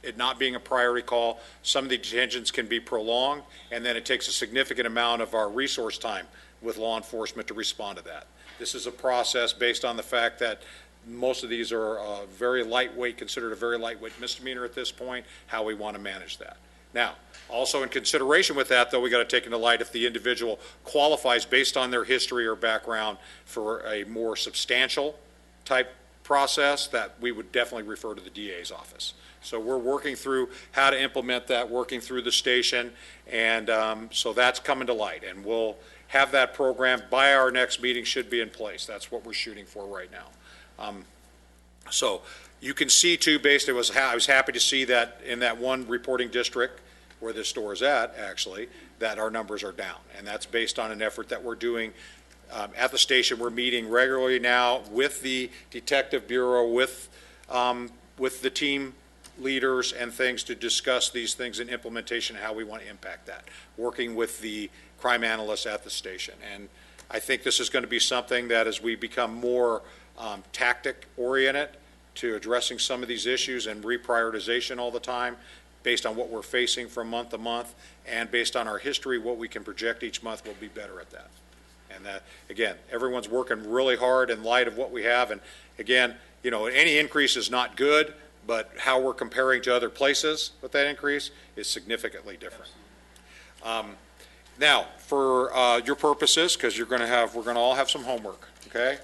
it not being a priority call, some of the detentions can be prolonged, and then it takes a significant amount of our resource time with law enforcement to respond to that. This is a process based on the fact that most of these are very lightweight, considered a very lightweight misdemeanor at this point, how we want to manage that. Now, also in consideration with that, though, we got to take into light if the individual qualifies based on their history or background for a more substantial type process, that we would definitely refer to the DA's office. So we're working through how to implement that, working through the station, and so that's coming to light, and we'll have that program by our next meeting, should be in place. That's what we're shooting for right now. So you can see too, I was happy to see that in that one reporting district where this store is at, actually, that our numbers are down. And that's based on an effort that we're doing at the station. We're meeting regularly now with the Detective Bureau, with the team leaders and things to discuss these things in implementation and how we want to impact that, working with the crime analysts at the station. And I think this is going to be something that as we become more tactic-oriented to addressing some of these issues and reprioritization all the time based on what we're facing from month to month and based on our history, what we can project each month, we'll be better at that. And that, again, everyone's working really hard in light of what we have. And again, you know, any increase is not good, but how we're comparing to other places with that increase is significantly different. Now, for your purposes, because we're going to all have some homework, okay?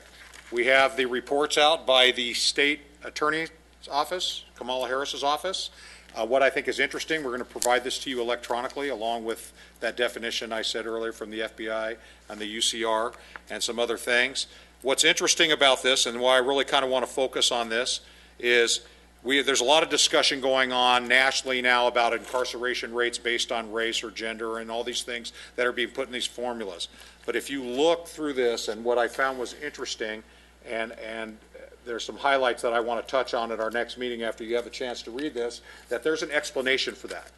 We have the reports out by the state attorney's office, Kamala Harris's office. What I think is interesting, we're going to provide this to you electronically along with that definition I said earlier from the FBI and the UCR and some other things. What's interesting about this and why I really kind of want to focus on this is there's a lot of discussion going on nationally now about incarceration rates based on race or gender and all these things that are being put in these formulas. But if you look through this, and what I found was interesting, and there's some highlights that I want to touch on at our next meeting after you have a chance to read this, that there's an explanation for that.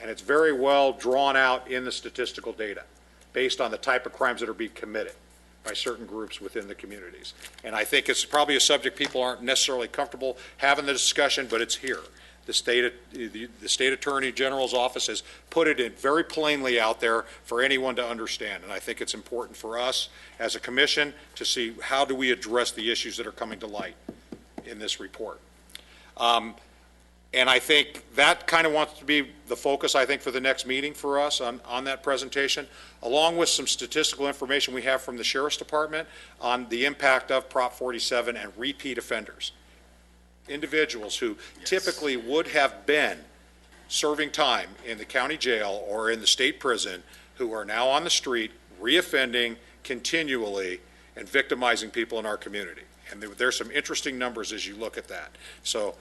And it's very well drawn out in the statistical data based on the type of crimes that are being committed by certain groups within the communities. And I think it's probably a subject people aren't necessarily comfortable having the discussion, but it's here. The state attorney general's office has put it in very plainly out there for anyone to understand. And I think it's important for us as a commission to see how do we address the issues that are coming to light in this report. And I think that kind of wants to be the focus, I think, for the next meeting for us on that presentation, along with some statistical information we have from the Sheriff's Department on the impact of Prop 47 and repeat offenders. Individuals who typically would have been serving time in the county jail or in the state prison who are now on the street, reoffending continually and victimizing people in our community. And there's some interesting numbers as you look at that. So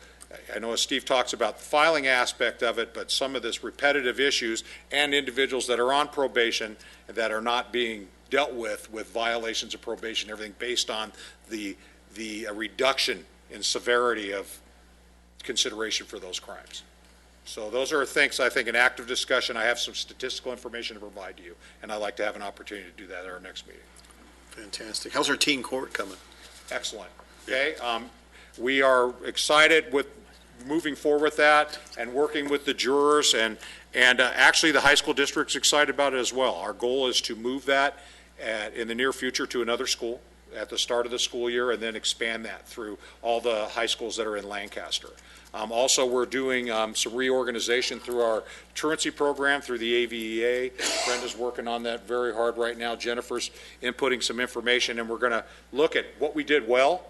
I know as Steve talks about the filing aspect of it, but some of this repetitive issues and individuals that are on probation that are not being dealt with violations of probation, everything based on the reduction in severity of consideration for those crimes. So those are things, I think, in active discussion. I have some statistical information to provide to you, and I'd like to have an opportunity to do that at our next meeting. Fantastic. How's our teen court coming? Excellent. Okay. We are excited with moving forward with that and working with the jurors, and actually the high school district's excited about it as well. Our goal is to move that in the near future to another school at the start of the school year and then expand that through all the high schools that are in Lancaster. Also, we're doing some reorganization through our truancy program through the AVEA. Brenda's working on that very hard right now. Jennifer's inputting some information, and we're going to look at what we did well.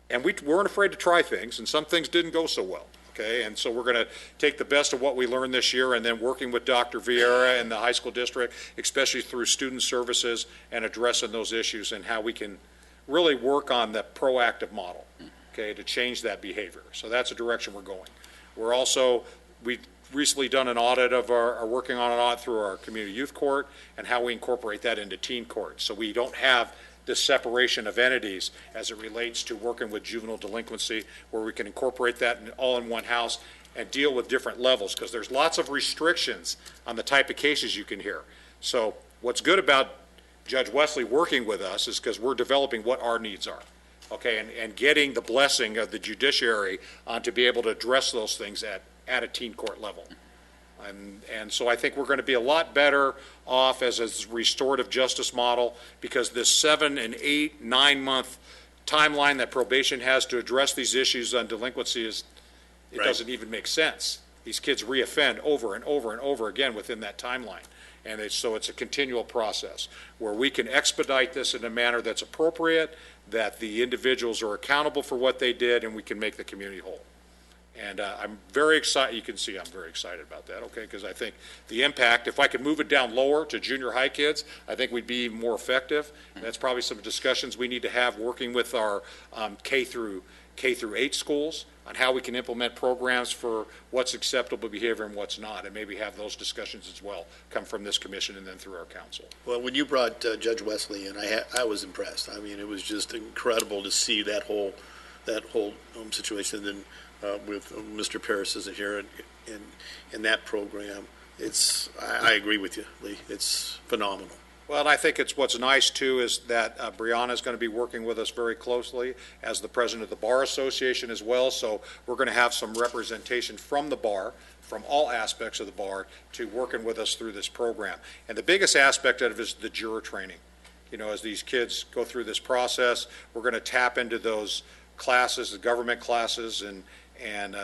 And we weren't afraid to try things, and some things didn't go so well. Okay, and so we're going to take the best of what we learned this year and then working with Dr. Vieira and the high school district, especially through student services and addressing those issues and how we can really work on the proactive model, okay, to change that behavior. So that's the direction we're going. We've recently done an audit of are working on an audit through our community youth court and how we incorporate that into teen court. So we don't have this separation of entities as it relates to working with juvenile delinquency, where we can incorporate that all in one house and deal with different levels, because there's lots of restrictions on the type of cases you can hear. So what's good about Judge Wesley working with us is because we're developing what our needs are, okay, and getting the blessing of the judiciary to be able to address those things at at a teen court level. And so I think we're going to be a lot better off as a restorative justice model, because this 7 and 8, 9 month timeline that probation has to address these issues on delinquency it Right. doesn't even make sense. These kids reoffend over and over and over again within that timeline. And so it's a continual process where we can expedite this in a manner that's appropriate, that the individuals are accountable for what they did, and we can make the community whole. And I'm very excited. You can see I'm very excited about that, okay? Because I think the impact, if I could move it down lower to junior high kids, I think we'd be even more effective. That's probably some discussions we need to have working with our K through 8 schools on how we can implement programs for what's acceptable behavior and what's not, and maybe have those discussions as well come from this commission and then through our council. Well, when you brought Judge Wesley in, I was impressed. I mean, it was just incredible to see that whole situation. And then with Mr. Paris isn't here in that program, I agree with you, Lee. It's phenomenal. Well, and I think what's nice, too, is that Brianna is going to be working with us very closely as the president of the Bar Association as well, so we're going to have some representation from the bar, from all aspects of the bar, to working with us through this program. And the biggest aspect of it is the juror training. You know, as these kids go through this process, we're going to tap into those classes, the government classes and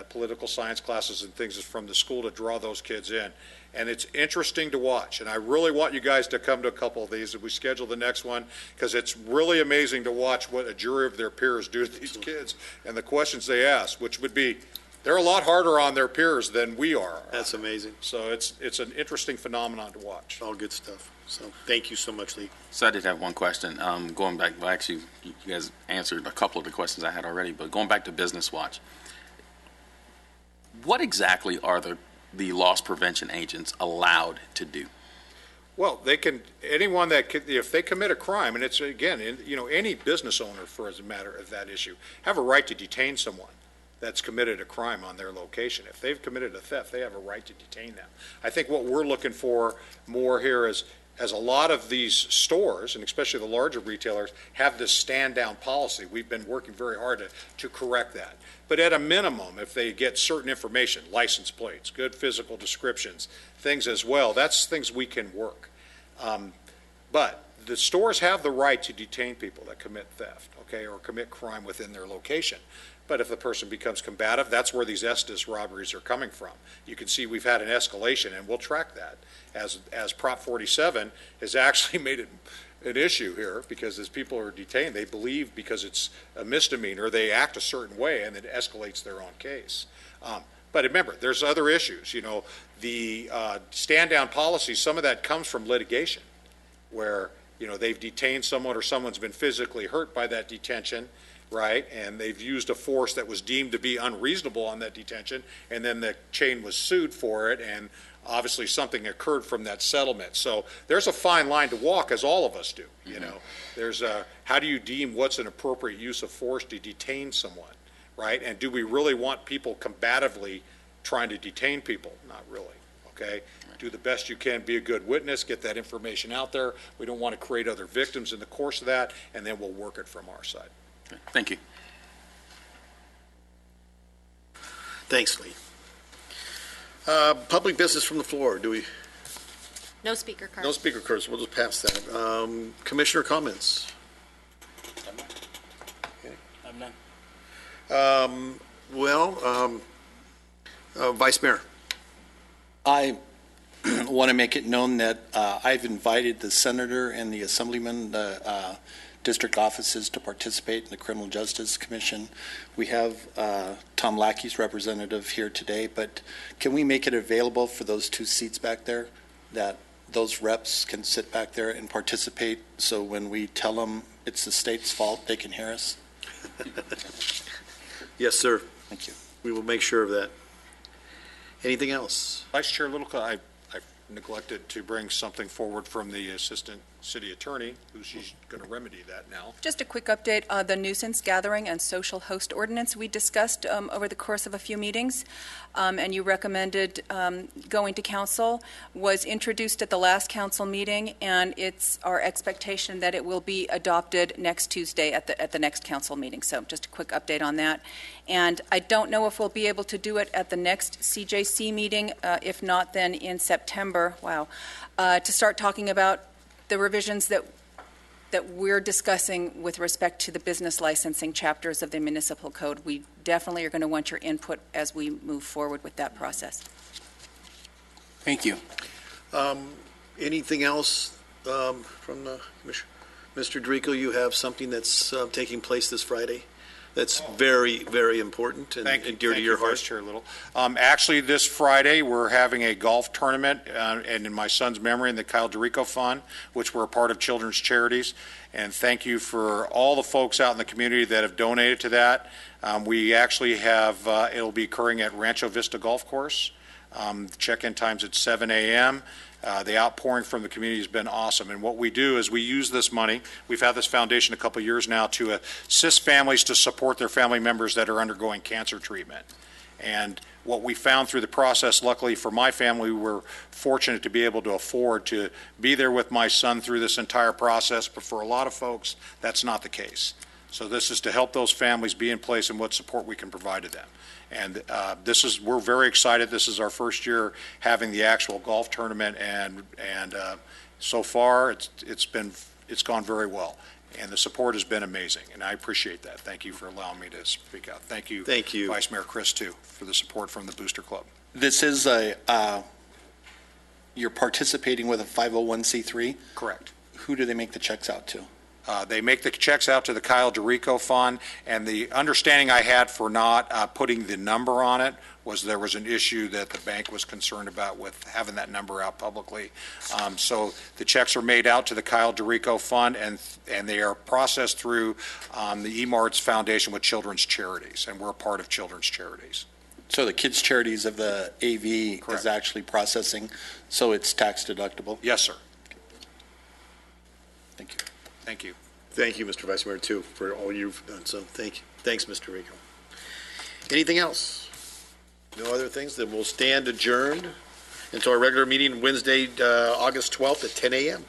political science classes and things from the school to draw those kids in. And it's interesting to watch. And I really want you guys to come to a couple of these if we schedule the next one, because it's really amazing to watch what a jury of their peers do to these kids and the questions they ask, which would be, they're a lot harder on their peers than we are. That's amazing. So it's an interesting phenomenon to watch. All good stuff. So thank you so much, Lee. So I did have one question. Going back, well, actually, you guys answered a couple of the questions I had already, but going back to Business Watch, what exactly are the loss prevention agents allowed to do? Well, they can, anyone if they commit a crime, and it's, again, any business owner, for as a matter of that issue, have a right to detain someone that's committed a crime on their location. If they've committed a theft, they have a right to detain them. I think what we're looking for more here is, as a lot of these stores, and especially the larger retailers, have this stand-down policy. We've been working very hard to correct that. But at a minimum, if they get certain information, license plates, good physical descriptions, things as well, that's things we can work. But the stores have the right to detain people that commit theft, okay, or commit crime within their location. But if the person becomes combative, that's where these Estes robberies are coming from. You can see we've had an escalation, and we'll track that. As Prop 47 has actually made it an issue here, because as people are detained, they believe because it's a misdemeanor, they act a certain way, and it escalates their own case. But remember, there's other issues. The stand-down policy, some of that comes from litigation, where they've detained someone or someone's been physically hurt by that detention, right? And they've used a force that was deemed to be unreasonable on that detention, and then the chain was sued for it, and obviously something occurred from that settlement. So there's a fine line to walk, as all of us do. There's how do you deem what's an appropriate use of force to detain someone, right? And do we really want people combatively trying to detain people? Not really, okay? Do the best you can, be a good witness, get that information out there. We don't want to create other victims in the course of that, and then we'll work it from our side. Okay. Thank you. Thanks, Lee. Public business from the floor. Do we? No speaker cards. No speaker cards. We'll just pass that. Commissioner comments. I'm none. Vice Mayor. I want to make it known that I've invited the senator and the assemblyman, the district offices, to participate in the Criminal Justice Commission. We have Tom Lackey's representative here today, but can we make it available for those 2 seats back there, that those reps can sit back there and participate, so when we tell them it's the state's fault, they can hear us? Yes, sir. Thank you. We will make sure of that. Anything else? Vice Chair Little, I neglected to bring something forward from the Assistant city attorney, who she's going to remedy that now. Just a quick update on the nuisance gathering and social host ordinance we discussed over the course of a few meetings, and you recommended going to council, was introduced at the last council meeting, and it's our expectation that it will be adopted next Tuesday at the next council meeting. So just a quick update on that. And I don't know if we'll be able to do it at the next CJC meeting. If not, then in September, to start talking about the revisions that we're discussing with respect to the business licensing chapters of the municipal code. We definitely are going to want your input as we move forward with that process. Thank you. Anything else from the commission? Mr. Dorico, you have something that's taking place this Friday that's very, very important and dear to your heart. Vice Chair Little. Actually, this Friday, we're having a golf tournament, and in my son's memory, in the Kyle Dorico Fund, which we're a part of Children's Charities. And thank you for all the folks out in the community that have donated to that. We actually have, it'll be occurring at Rancho Vista Golf Course. Check-in time's at 7 a.m. The outpouring from the community has been awesome. And what we do is we use this money. We've had this foundation a couple of years now to assist families to support their family members that are undergoing cancer treatment. And what we found through the process, luckily for my family, we were fortunate to be able to afford to be there with my son through this entire process. But for a lot of folks, that's not the case. So this is to help those families be in place and what support we can provide to them. And we're very excited. This is our first year having the actual golf tournament, and so far it's gone very well, and the support has been amazing, and I appreciate that. Thank you for allowing me to speak out. Thank you, Vice Mayor Chris, too, for the support from the Booster Club. This is you're participating with a 501c3? Correct. Who do they make the checks out to? They make the checks out to the Kyle Dorico Fund, and the understanding I had for not putting the number on it was there was an issue that the bank was concerned about with having that number out publicly. So the checks are made out to the Kyle Dorico Fund, and they are processed through the eMarts Foundation with Children's Charities, and we're a part of Children's Charities. So the Kids Charities of the AV Correct. is actually processing, so it's tax deductible? Yes, sir. Thank you. Thank you. Thank you, Mr. Vice Mayor, too, for all you've done. So thank you. Thanks, Mr. Dorico. Anything else? No other things? Then we'll stand adjourned until our regular meeting Wednesday, August 12th at 10 a.m.